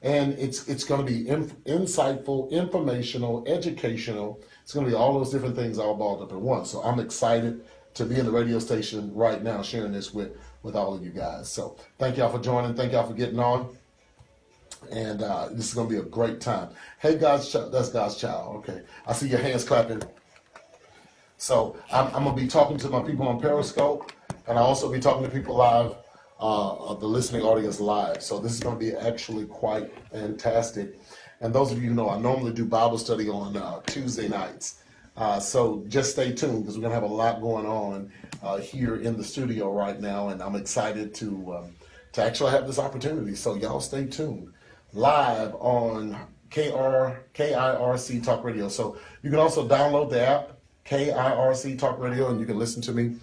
And it's going to be insightful, informational, educational. It's going to be all those different things all balled up in one. So I'm excited to be in the radio station right now sharing this with all of you guys. So thank y'all for joining. Thank y'all for getting on. And this is going to be a great time. Hey, God's child. That's God's child. Okay. I see your hands clapping. So I'm going to be talking to my people on Periscope, and I'll also be talking to people live, the listening audience live. So this is going to be actually quite fantastic. And those of you who know, I normally do Bible study on Tuesday nights. So just stay tuned because we're going to have a lot going on here in the studio right now. And I'm excited to actually have this opportunity. So y'all stay tuned. Live on KIRC Talk Radio. So you can also download the app, KIRC Talk Radio, and you can listen to me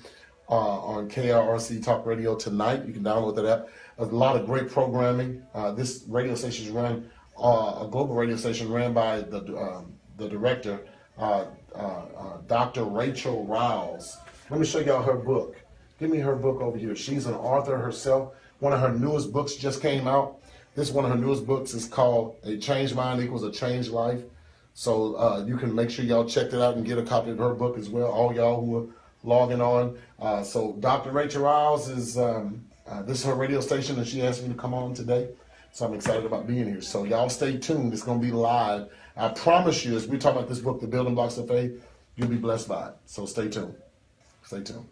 on KIRC Talk Radio tonight. You can download that app. A lot of great programming. This radio station is run, a global radio station ran by the director, Dr. Rachel Riles. Let me show y'all her book. Give me her book over here. She's an author herself. One of her newest books just came out. This one of her newest books is called A Changed Mind Equals a Changed Life. So you can make sure y'all check it out and get a copy of her book as well, all y'all who are logging on. So Dr. Rachel Riles is, this is her radio station, and she asked me to come on today. So I'm excited about being here. So y'all stay tuned. It's going to be live. I promise you, as we talk about this book, The Building Blocks of Faith, you'll be blessed by it. So stay tuned. Stay tuned.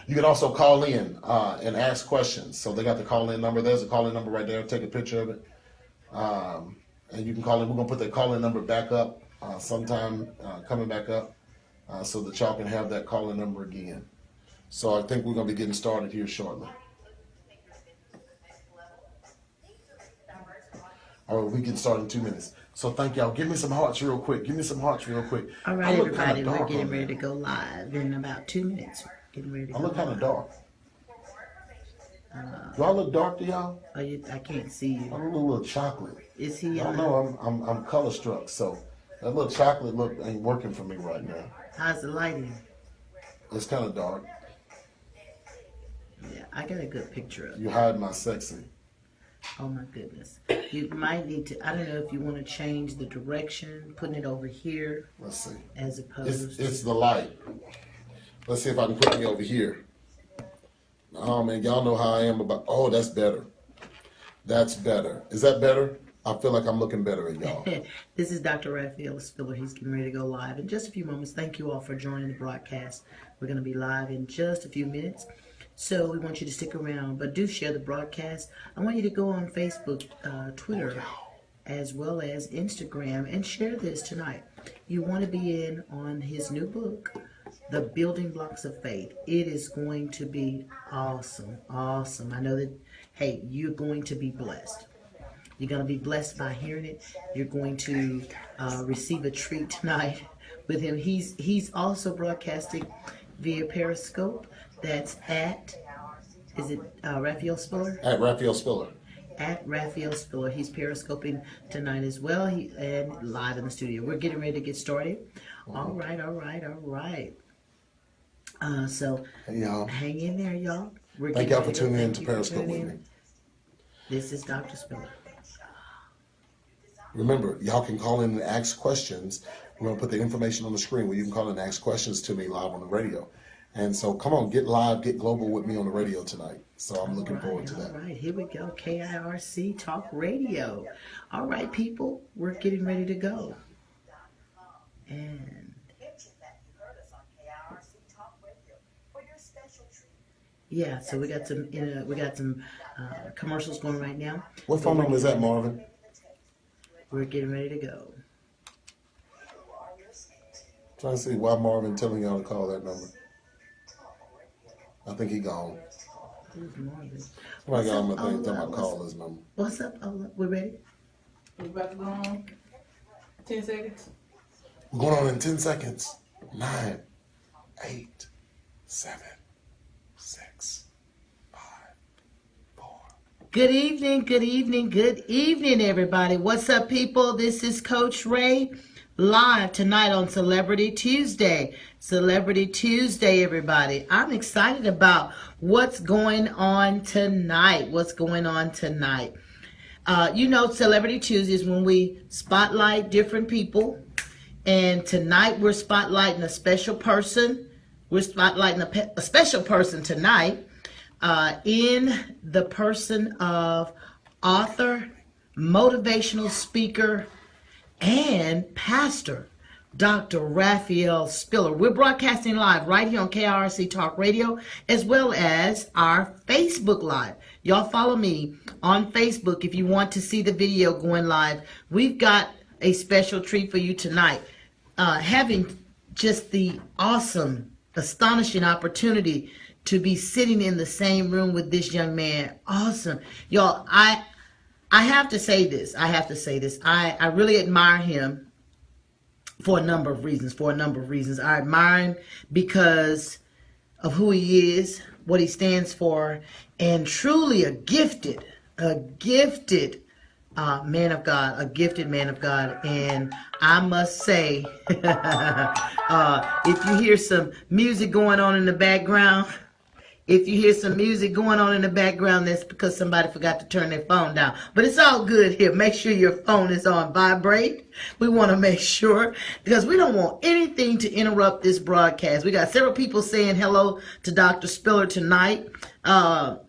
You can also call in and ask questions. So they got the call-in number. There's a call-in number right there. Take a picture of it. And you can call in. We're going to put that call-in number back up sometime coming back up so that y'all can have that call-in number again. So I think we're going to be getting started here shortly. All right, we can start in 2 minutes. So thank y'all. Give me some hearts real quick. Give me some hearts real quick. All right, everybody, we're getting ready to go live in about 2 minutes. Getting ready to go. I look kind of dark. Do I look dark to y'all? Oh, I can't see you. I look a little chocolate. Is he? I don't know. I'm color struck, so that little chocolate look ain't working for me right now. How's the lighting? It's kind of dark. Yeah, I got a good picture of it. You hide my sexy. Oh my goodness. You might need to, I don't know if you want to change the direction, putting it over here. Let's see. As opposed it's the light. Let's see if I can put me over here. Oh man, y'all know how I am about, oh, that's better. That's better. Is that better? I feel like I'm looking better at y'all. This is Dr. Raphael Spiller. He's getting ready to go live in just a few moments. Thank you all for joining the broadcast. We're going to be live in just a few minutes. So we want you to stick around, but do share the broadcast. I want you to go on Facebook, Twitter, as well as Instagram, and share this tonight. You want to be in on his new book, The Building Blocks of Faith. It is going to be awesome, awesome. I know that, hey, you're going to be blessed. You're going to be blessed by hearing it. You're going to receive a treat tonight with him. He's also broadcasting via Periscope. That's at, is it Raphael Spiller? At Raphael Spiller. At Raphael Spiller. He's periscoping tonight as well. And live in the studio. We're getting ready to get started. All right. So hey, y'all. Hang in there, y'all. Thank y'all for tuning in to Periscope with me. This is Dr. Spiller. Remember, y'all can call in and ask questions. We're going to put the information on the screen where you can call in and ask questions to me live on the radio. And so come on, get live, get global with me on the radio tonight. So I'm looking forward to that. All right, here we go. KIRC Talk Radio. All right, people, we're getting ready to go. And yeah, so we got some commercials going right now. What phone number is that, Marvin? We're getting ready to go. Trying to see why Marvin telling y'all to call that number. I think he gone. Somebody got him a thing talking about call his number. What's up, Ola? We ready? We're about to go on. 10 seconds. We're going on in 10 seconds. 9, 8, 7, 6, 5, 4. Good evening, everybody. What's up, people? This is Coach Ray. Live tonight on Celebrity Tuesday. Celebrity Tuesday, everybody. I'm excited about what's going on tonight. You know, Celebrity Tuesdays when we spotlight different people. And tonight we're spotlighting a special person. We're spotlighting a special person tonight in the person of author, motivational speaker, and pastor, Dr. Raphael Spiller. We're broadcasting live right here on KIRC Talk Radio, as well as our Facebook Live. Y'all follow me on Facebook if you want to see the video going live. We've got a special treat for you tonight. Having just the awesome, astonishing opportunity to be sitting in the same room with this young man. Awesome. Y'all, I have to say this. I really admire him for a number of reasons. I admire him because of who he is, what he stands for, and truly a gifted man of God, a gifted man of God. And I must say, if you hear some music going on in the background, that's because somebody forgot to turn their phone down. But it's all good here. Make sure your phone is on vibrate. We want to make sure, because we don't want anything to interrupt this broadcast. We got several people saying hello to Dr. Spiller tonight. Our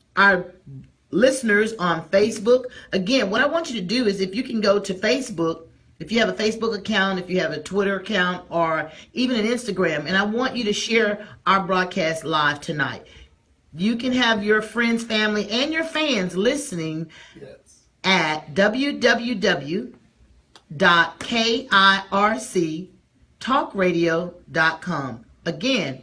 listeners on Facebook. Again, what I want you to do is, if you can go to Facebook, if you have a Facebook account, if you have a Twitter account, or even an Instagram, and I want you to share our broadcast live tonight. You can have your friends, family, and your fans listening at www.kirctalkradio.com. Again,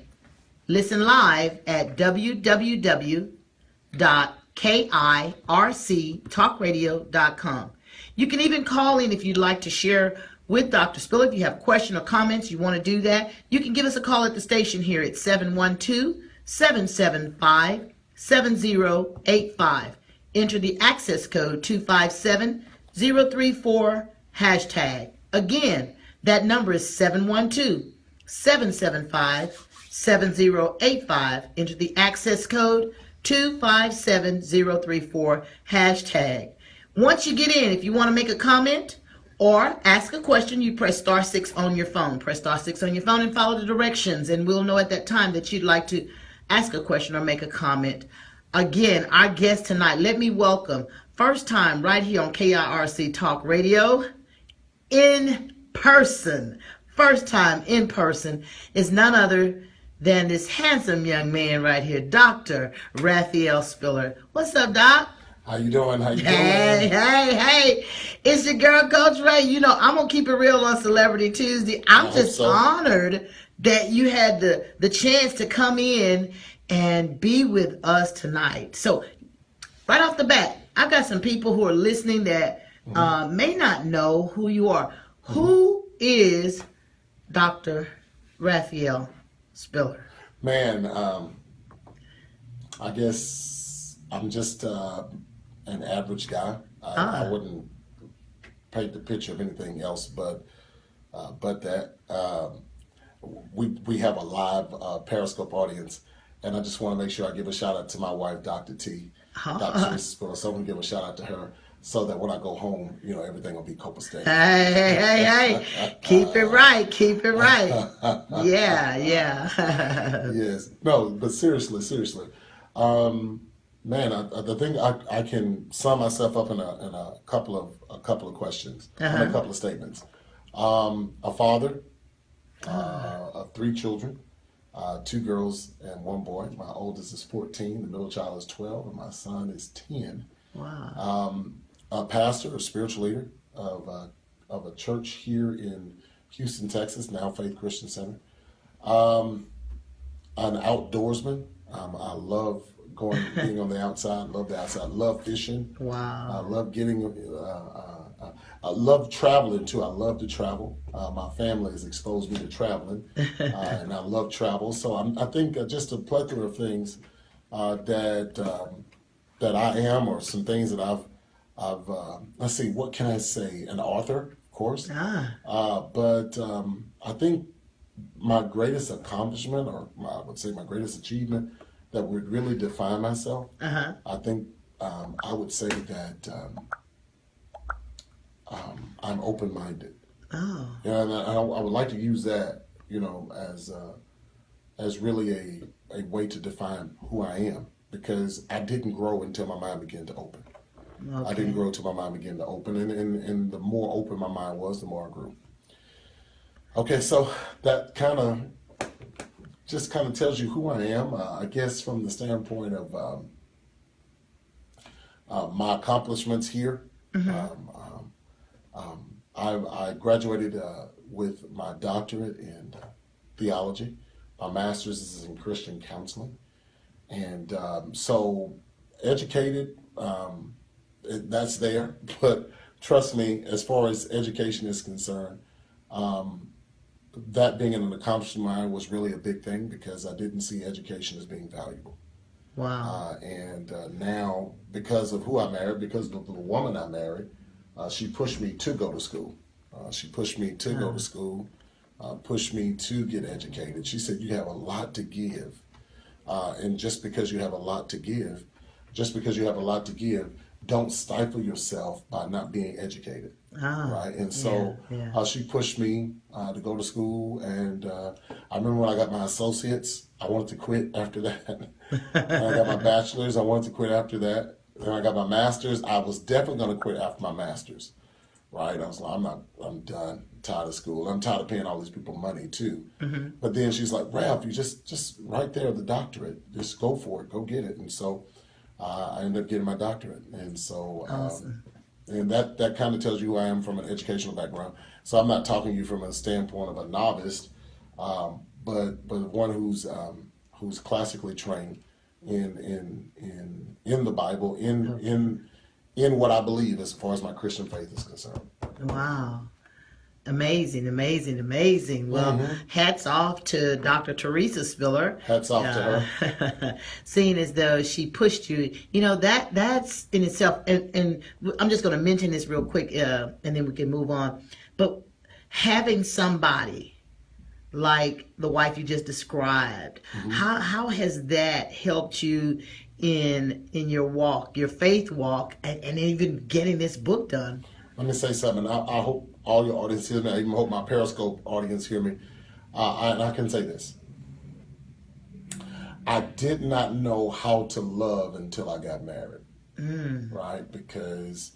listen live at www.kirctalkradio.com. You can even call in if you'd like to share with Dr. Spiller. If you have questions or comments, you want to do that, you can give us a call at the station here at 712-775-7085. Enter the access code 257034 hashtag. Again, that number is 712-775-7085. Enter the access code 257034 hashtag. Once you get in, if you want to make a comment or ask a question, you press *6 on your phone. Press *6 on your phone and follow the directions, and we'll know at that time that you'd like to ask a question or make a comment. Again, our guest tonight, let me welcome, first time right here on KIRC Talk Radio, in person, first time in person, is none other than this handsome young man right here, Dr. Raphael Spiller. What's up, Doc? How you doing? Hey. It's your girl, Coach Ray. You know, I'm going to keep it real on Celebrity Tuesday. I'm just honored that you had the chance to come in and be with us tonight. So, right off the bat, I've got some people who are listening that may not know who you are. Who is Dr. Raphael Spiller? Man, I guess I'm just an average guy. I wouldn't paint the picture of anything else but that. We have a live Periscope audience, and I just want to make sure I give a shout out to my wife, Dr. T. Dr. Spiller. So I'm going to give a shout out to her, so that when I go home, you know, everything will be copacetic. Hey. Keep it right. Yeah. Yes. No, but seriously. Man, the thing I can sum myself up in a couple of questions, a couple of statements. A father of 3 children, 2 girls and 1 boy. My oldest is 14, the middle child is 12, and my son is 10. Wow. A pastor, a spiritual leader of a church here in Houston, Texas, Now Faith Christian Center. An outdoorsman. I love being on the outside. Love the outside. Love fishing. Wow. I love I love traveling too. I love to travel. My family has exposed me to traveling, and I love travel. So I think just a plethora of things that I am, or some things that I've let's see, what can I say? An author, of course. But I think my greatest accomplishment, or I would say my greatest achievement, that would really define myself. I think I would say that I'm open-minded. Oh, And I would like to use that, as really a way to define who I am, because I didn't grow until my mind began to open. I okay. didn't grow till my mind began to open, and the more open my mind was, the more I grew. Okay, so that just kind of tells you who I am, I guess, from the standpoint of my accomplishments here. I graduated with my doctorate in theology. My master's is in Christian counseling. And so educated, that's there. But trust me, as far as education is concerned, that being an accomplishment of mine was really a big thing, because I didn't see education as being valuable. Wow. And now, because of who I married, because of the woman I married, she pushed me to go to school. She pushed me to go to school, pushed me to get educated. She said, you have a lot to give. And just because you have a lot to give, don't stifle yourself by not being educated. Right? And so she pushed me to go to school. And I remember when I got my associates, I wanted to quit after that. When I got my bachelor's, I wanted to quit after that. Then I got my master's. I was definitely going to quit after my master's. Right? I was like, I'm done. I'm tired of school. I'm tired of paying all these people money too. But then she's like, Ralph, you just right there, the doctorate, just go for it, go get it. And so I ended up getting my doctorate. And so, Awesome. And that kind of tells you who I am from an educational background. So I'm not talking to you from a standpoint of a novice, but one who's classically trained in the Bible, in what I believe as far as my Christian faith is concerned. Wow. Amazing, amazing, amazing. Well, hats off to Dr. Teresa Spiller. Hats off to her. Seeing as though she pushed you, that's in itself, and I'm just going to mention this real quick, and then we can move on. But having somebody like the wife you just described, how has that helped you in your walk, your faith walk, and even getting this book done? Let me say something. I hope all your audience hears me. I even hope my Periscope audience hear me. And I can say this. I did not know how to love until I got married. Right? Because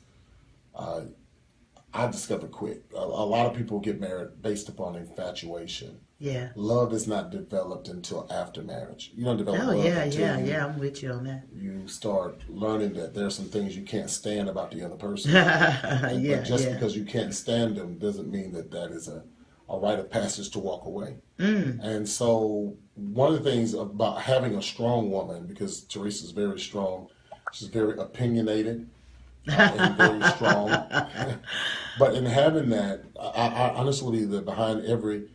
I discovered quick. A lot of people get married based upon infatuation. Yeah. Love is not developed until after marriage. You don't develop love yeah. I'm with you on that. You start learning that there are some things you can't stand about the other person. But just because you can't stand them doesn't mean that is a rite of passage to walk away. And so one of the things about having a strong woman, because Teresa's very strong, she's very opinionated and very strong. But in having that, I honestly believe that behind every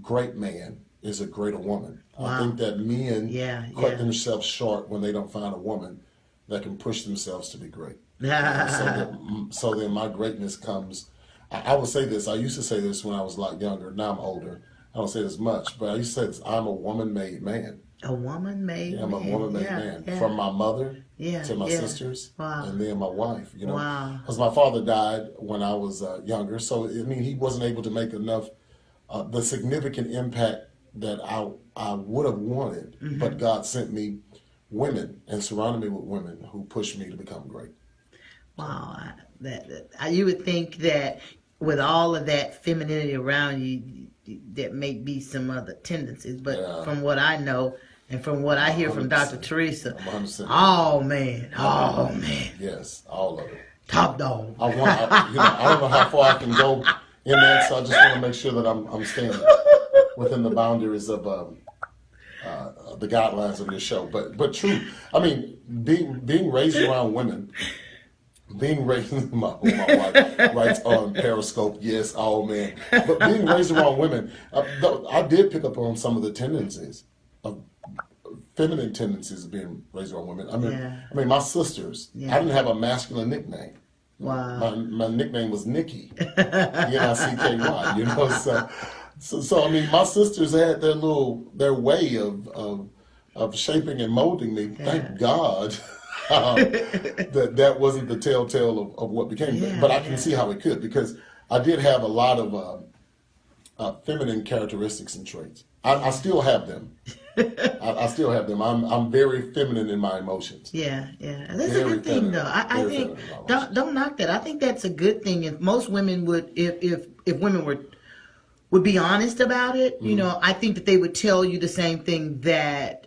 great man is a greater woman. Wow. I think that men cut themselves short when they don't find a woman that can push themselves to be great. So then my greatness comes. I would say this. I used to say this when I was a lot younger. Now I'm older. I don't say this much, but I used to say this. I'm a woman-made man. A woman-made man. I'm a woman-made man. Yeah. From my mother to my sisters, wow. and then my wife. Wow. Because my father died when I was younger, so he wasn't able to make enough. The significant impact that I would have wanted, but God sent me women and surrounded me with women who pushed me to become great. Wow, you would think that with all of that femininity around you, there may be some other tendencies, but from what I know and from what I hear from Dr. Teresa, oh man, yes, all of it, top dog. I don't know how far I can go in that, so I just want to make sure that I'm staying within the boundaries of the guidelines of this show. But true, being raised around women, being raised, my wife writes on Periscope, yes, oh man, but being raised around women, I did pick up on some of the tendencies of feminine tendencies of being raised around women. My sisters, I didn't have a masculine nickname. Wow. My nickname was Nikki, N-I-C-K-Y. So my sisters had their way of shaping and molding me. Thank God. that wasn't the telltale of what became. Yeah, But I can yeah. see how it could, because I did have a lot of feminine characteristics and traits. I still have them. I still have them. I'm very feminine in my emotions. Yeah, yeah. And that's a Very good thing, feminine. though. I Very think feminine in my don't emotions. don't knock that. I think that's a good thing. If most women would, if women would be honest about it, you know, I think that they would tell you the same thing, that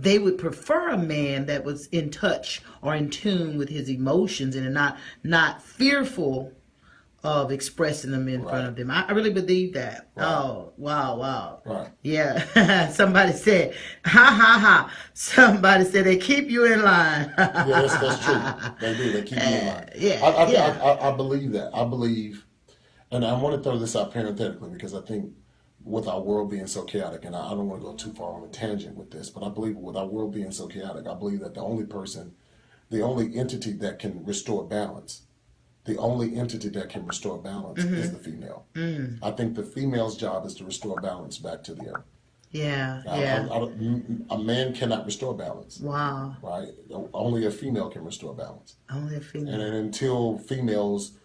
they would prefer a man that was in touch or in tune with his emotions and not fearful of expressing them in front of them. I really believe that. Right. Oh, wow. Right. Yeah. Somebody said, ha ha ha. Somebody said they keep you in line. Yeah, that's true. They do. They keep me in line. Yeah. I believe that. I believe, and I want to throw this out parenthetically, because I think with our world being so chaotic, and I don't want to go too far on a tangent with this, but I believe with our world being so chaotic, I believe that the only entity that can restore balance, is the female. I think the female's job is to restore balance back to the earth. Yeah. A man cannot restore balance. Wow. Right? Only a female can restore balance. Only a female. And until females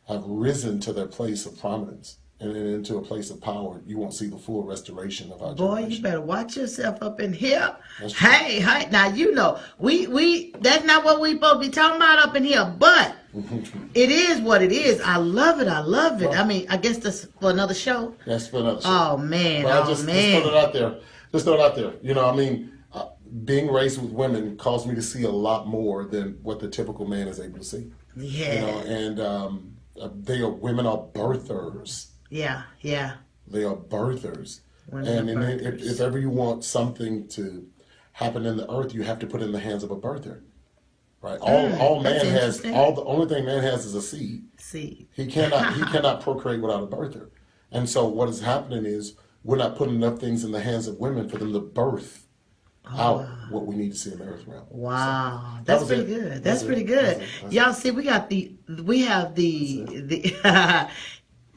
have risen to their place of prominence and then into a place of power, you won't see the full restoration of our Boy, generation. you better watch yourself up in here. That's true. Hey, now you know we that's not what we supposed to be talking about up in here, but it is what it is. I love it. Well, I mean, I guess that's for another show. That's for another show. Oh man, But oh Just man. throw it out there. Just throw it out there. You know, I mean, being raised with women caused me to see a lot more than what the typical man is able to see. Yeah. You know, and women are birthers. Yeah. They are birthers. Women And are then birthers. if ever you want something to happen in the earth, you have to put it in the hands of a birther. Right? All that's man has, interesting. the only thing man has is a seed. See. He cannot procreate without a birther. And so what is happening is we're not putting enough things in the hands of women for them to birth out what we need to see in the earth realm. Wow, So, that's was pretty it. good. That's That's it. pretty good. That's it. Y'all see, we have the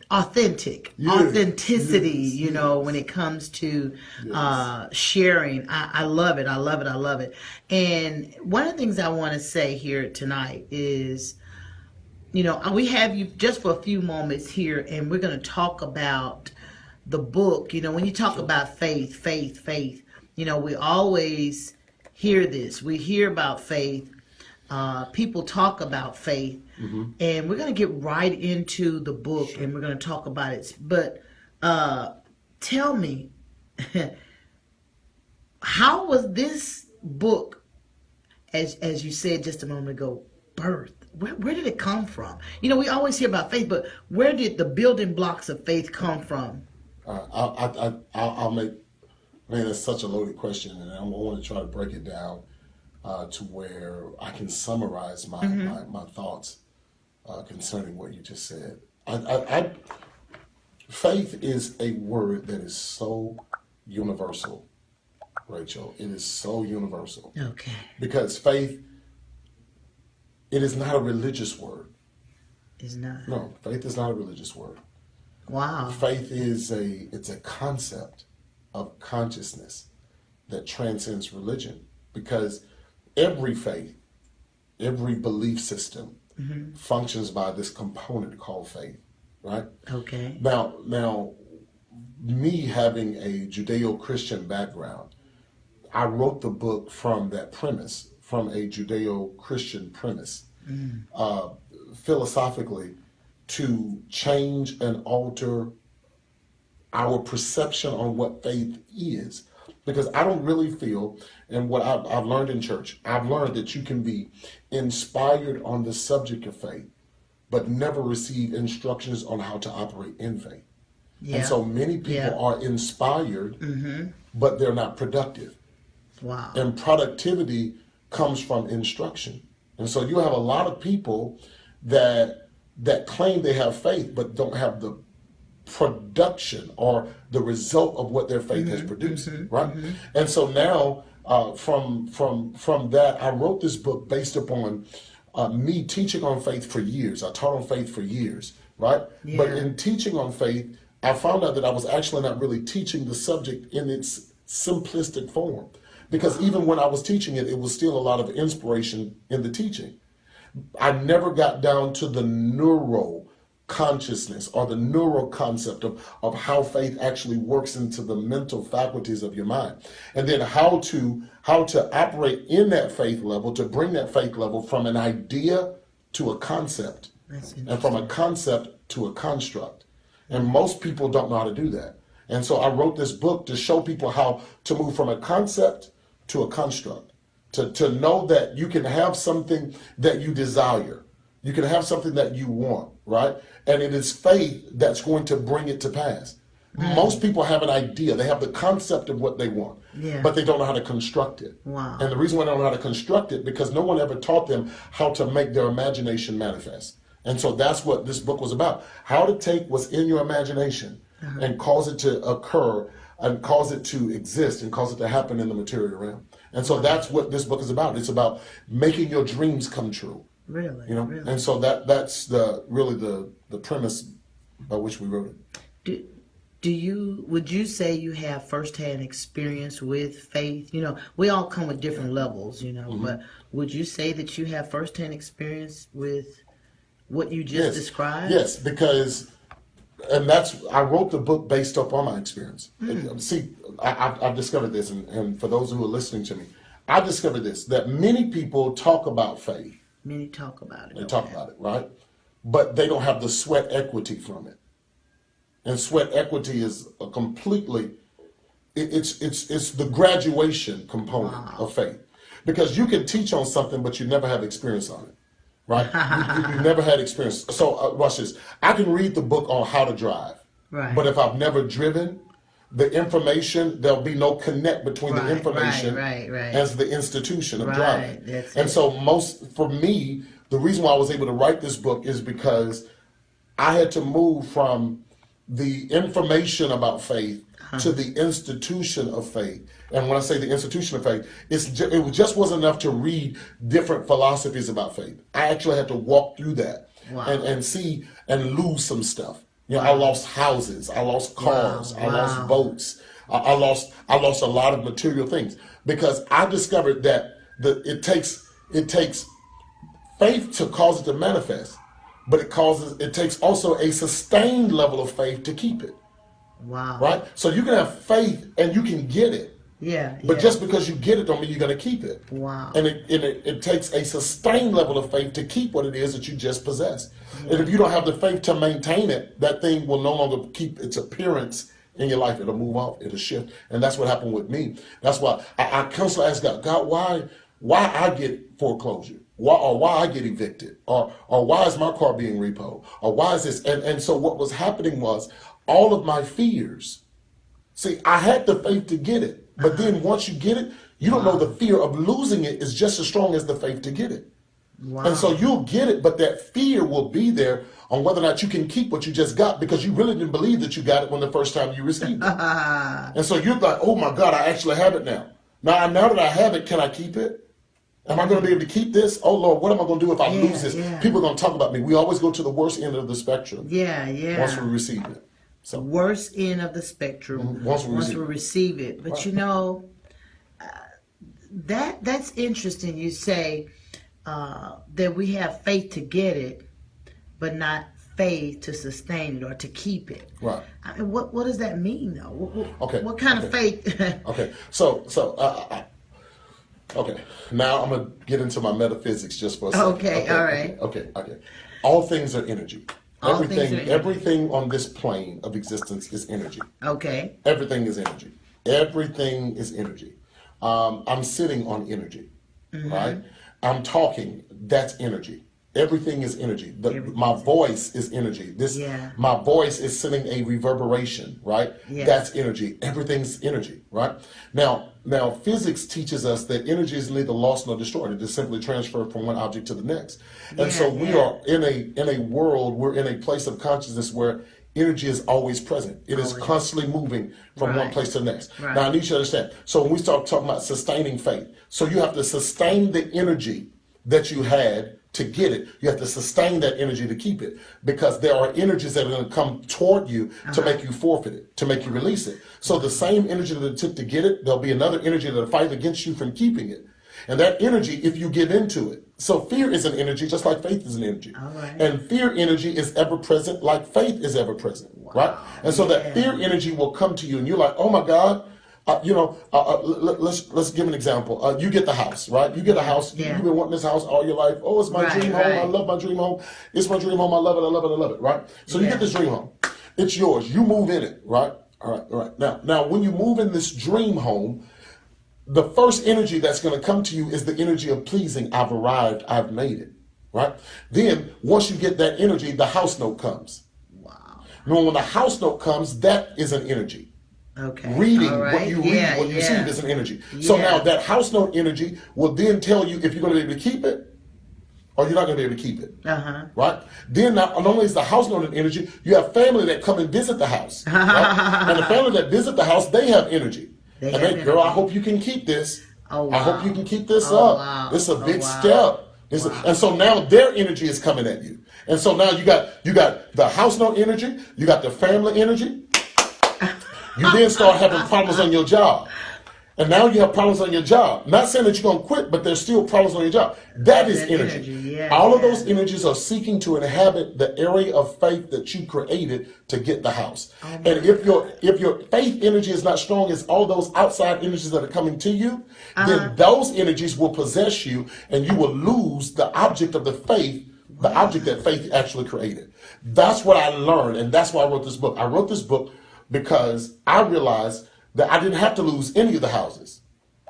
authentic Yes. authenticity. Yes. You know, when it comes to sharing. I love it. I love it. And one of the things I want to say here tonight is, you know, we have you just for a few moments here, and we're going to talk about the book. You know, when you talk about faith, you know, we always hear this. We hear about faith. People talk about faith. And we're going to get right into the book, and we're going to talk about it. But tell me, how was this book, as you said just a moment ago, birthed? Where did it come from? You know, we always hear about faith, but where did the building blocks of faith come from? I'll make. Man, that's such a loaded question, and I want to try to break it down to where I can summarize my thoughts concerning what you just said. Faith is a word that is so universal, Rachel. It is so universal. Okay. Because faith, it is not a religious word. It's not. No, faith is not a religious word. Wow. Faith is it's a concept of consciousness that transcends religion, because every faith, every belief system functions by this component called faith, right? Okay. Now, me having a Judeo-Christian background, I wrote the book from that premise, from a Judeo-Christian premise, philosophically, to change and alter our perception on what faith is. Because I don't really feel, and what I've learned in church, I've learned that you can be inspired on the subject of faith, but never receive instructions on how to operate in faith. Yeah. And so many people are inspired, but they're not productive. Wow. And productivity comes from instruction. And so you have a lot of people that claim they have faith, but don't have the production or the result of what their faith has produced, right? And so now, from that, I wrote this book based upon me teaching on faith for years. I taught on faith for years, right? Yeah. But in teaching on faith, I found out that I was actually not really teaching the subject in its simplistic form. Because even when I was teaching it, it was still a lot of inspiration in the teaching. I never got down to the neuro consciousness or the neural concept of how faith actually works into the mental faculties of your mind. And then how to operate in that faith level, to bring that faith level from an idea to a concept. And from a concept to a construct. And most people don't know how to do that. And so I wrote this book to show people how to move from a concept to a construct. To know that you can have something that you desire. You can have something that you want, right? And it is faith that's going to bring it to pass. Most people have an idea. They have the concept of what they want, but they don't know how to construct it. Wow. And the reason why they don't know how to construct it, because no one ever taught them how to make their imagination manifest. And so that's what this book was about. How to take what's in your imagination and cause it to occur and cause it to exist and cause it to happen in the material realm. And so that's what this book is about. It's about making your dreams come true. Really? You know? Really? And so that's the premise by which we wrote it. Would you say you have firsthand experience with faith? You know, we all come with different levels, you know, but would you say that you have firsthand experience with what you just described? Yes, because, and I wrote the book based upon my experience. See, I've discovered this, and for those who are listening to me, I discovered this, that many people talk about faith. Many talk about it. They talk about it, right? But they don't have the sweat equity from it. And sweat equity is a completely, it's the graduation component of faith. Because you can teach on something, but you never have experience on it. Right? you never had experience. So, watch this. I can read the book on how to drive. Right. But if I've never driven, the information, there'll be no connect between the information as the institution of driving. And so for me, the reason why I was able to write this book is because I had to move from the information about faith to the institution of faith. And when I say the institution of faith, it just wasn't enough to read different philosophies about faith. I actually had to walk through that and see and lose some stuff. You know, I lost houses, I lost cars, I lost boats, I lost a lot of material things because I discovered that it takes faith to cause it to manifest, but it takes also a sustained level of faith to keep it. Wow. Right? So you can have faith and you can get it. Yeah. But just because you get it don't mean you're going to keep it. Wow. And it takes a sustained level of faith to keep what it is that you just possess. Yeah. And if you don't have the faith to maintain it, that thing will no longer keep its appearance in your life. It'll move off. It'll shift. And that's what happened with me. That's why I constantly ask God, why I get foreclosure? Why I get evicted? Or why is my car being repoed? Or why is this? And so what was happening was all of my fears. See, I had the faith to get it. But then once you get it, you don't know the fear of losing it is just as strong as the faith to get it. Wow. And so you'll get it, but that fear will be there on whether or not you can keep what you just got because you really didn't believe that you got it when the first time you received it. And so you're like, oh my God, I actually have it now. Now that I have it, can I keep it? Am I going to be able to keep this? Oh Lord, what am I going to do if I lose this? Yeah. People are going to talk about me. We always go to the worst end of the spectrum. Yeah. Once we receive it. So worst end of the spectrum once we receive it. But you know, that's interesting. You say that we have faith to get it, but not faith to sustain it or to keep it. Right. I mean, what does that mean, though? What kind of faith? Okay. So okay. Now I'm gonna get into my metaphysics just for a second. Okay. All right. Okay. All things are energy. Everything on this plane of existence is energy. Okay. Everything is energy. Everything is energy. I'm sitting on energy, right? I'm talking. That's energy. Everything is energy. My voice is energy. My voice is sending a reverberation, right? Yes. That's energy. Everything's energy, right? Now, physics teaches us that energy is neither lost nor destroyed. It is simply transferred from one object to the next. And so we are in a world, we're in a place of consciousness where energy is always present. It is constantly moving from one place to the next. Right. Now, I need you to understand. So when we start talking about sustaining faith, so you have to sustain the energy that you had to get it. You have to sustain that energy to keep it, because there are energies that are going to come toward you to make you forfeit it, to make you release it. So the same energy that it took to get it, there'll be another energy that'll fight against you from keeping it. And that energy, if you give into it. So fear is an energy just like faith is an energy. And fear energy is ever present like faith is ever present, right? And so that fear energy will come to you and you're like, oh my God, let's give an example. You get the house, right? You get a house. You've been wanting this house all your life. Oh, it's my dream home. I love my dream home. It's my dream home. I love it. I love it. I love it. Right? So you get this dream home. It's yours. You move in it, right? All right. Now, when you move in this dream home, the first energy that's going to come to you is the energy of pleasing. I've arrived. I've made it, right? Then once you get that energy, the house note comes. Wow. Now, when the house note comes, that is an energy. Okay. Reading what you read, what you see is an energy. So now that house note energy will then tell you if you're going to be able to keep it or you're not going to be able to keep it. Right? Then not only is the house note an energy, you have family that come and visit the house. Right? And the family that visit the house, they have energy. Girl, I hope you can keep this. I hope you can keep this up. Wow. This is a big step. And so now their energy is coming at you. And so now you got the house note energy, you got the family energy. You then start having problems on your job. And now you have problems on your job. Not saying that you're going to quit, but there's still problems on your job. That is energy. All of those energies are seeking to inhabit the area of faith that you created to get the house. And if your faith energy is not strong as all those outside energies that are coming to you, then those energies will possess you and you will lose the object of the faith, the object that faith actually created. That's what I learned, and that's why I wrote this book. I wrote this book because I realized that I didn't have to lose any of the houses.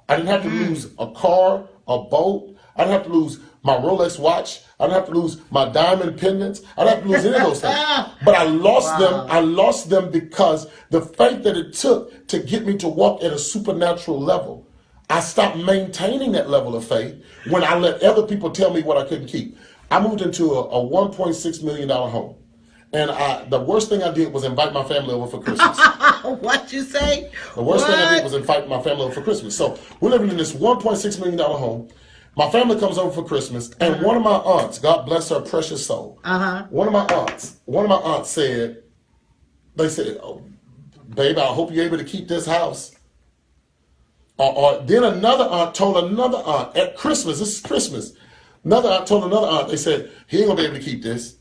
I didn't have to lose a car, a boat. I didn't have to lose my Rolex watch. I didn't have to lose my diamond pendants. I didn't have to lose any of those things. But I lost them. I lost them because the faith that it took to get me to walk at a supernatural level, I stopped maintaining that level of faith when I let other people tell me what I couldn't keep. I moved into a $1.6 million home. And the worst thing I did was invite my family over for Christmas. What you say? The worst thing I did was invite my family over for Christmas. So we're living in this $1.6 million home. My family comes over for Christmas, and one of my aunts, God bless her precious soul, one of my aunts said, oh, babe, I hope you're able to keep this house. Or then another aunt told another aunt at Christmas, this is Christmas, another aunt told another aunt, they said, he ain't gonna be able to keep this.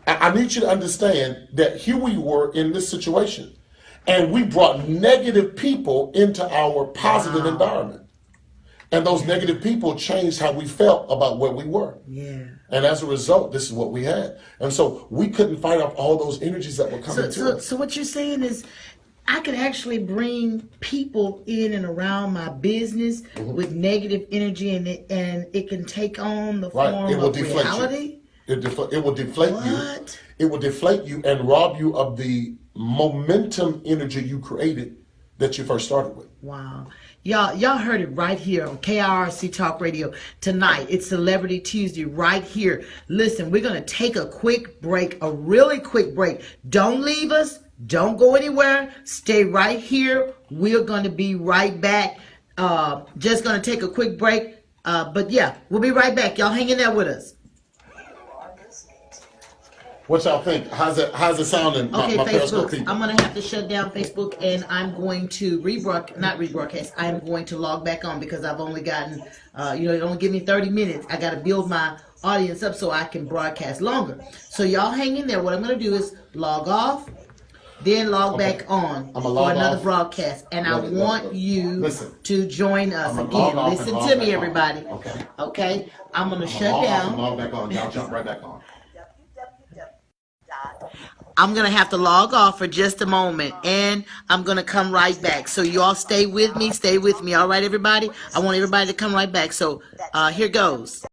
I need you to understand that here we were in this situation, and we brought negative people into our positive environment. And those negative people changed how we felt about where we were. And as a result, this is what we had. And so we couldn't fight off all those energies that were coming to us. So what you're saying is I could actually bring people in and around my business with negative energy, and it can take on the form of reality? It will deflate you. It will deflate you and rob you of the momentum energy you created that you first started with. Wow. Y'all heard it right here on KIRC Talk Radio tonight. It's Celebrity Tuesday right here. Listen, we're going to take a quick break, a really quick break. Don't leave us. Don't go anywhere. Stay right here. We're going to be right back. Just going to take a quick break. But yeah, we'll be right back. Y'all hang in there with us. What y'all think? How's it sounding? Okay, Facebook. I'm going to have to shut down Facebook, and I'm going to not rebroadcast. I'm going to log back on because I've only gotten, it only give me 30 minutes. I got to build my audience up so I can broadcast longer. So y'all hang in there. What I'm going to do is log off, then log back on for another broadcast. And I want you to join us again. Listen to me, everybody. Okay? I'm going to shut down. Log back on. Y'all jump right back on. I'm going to have to log off for just a moment, and I'm going to come right back. So you all stay with me. All right, everybody? I want everybody to come right back. So here goes.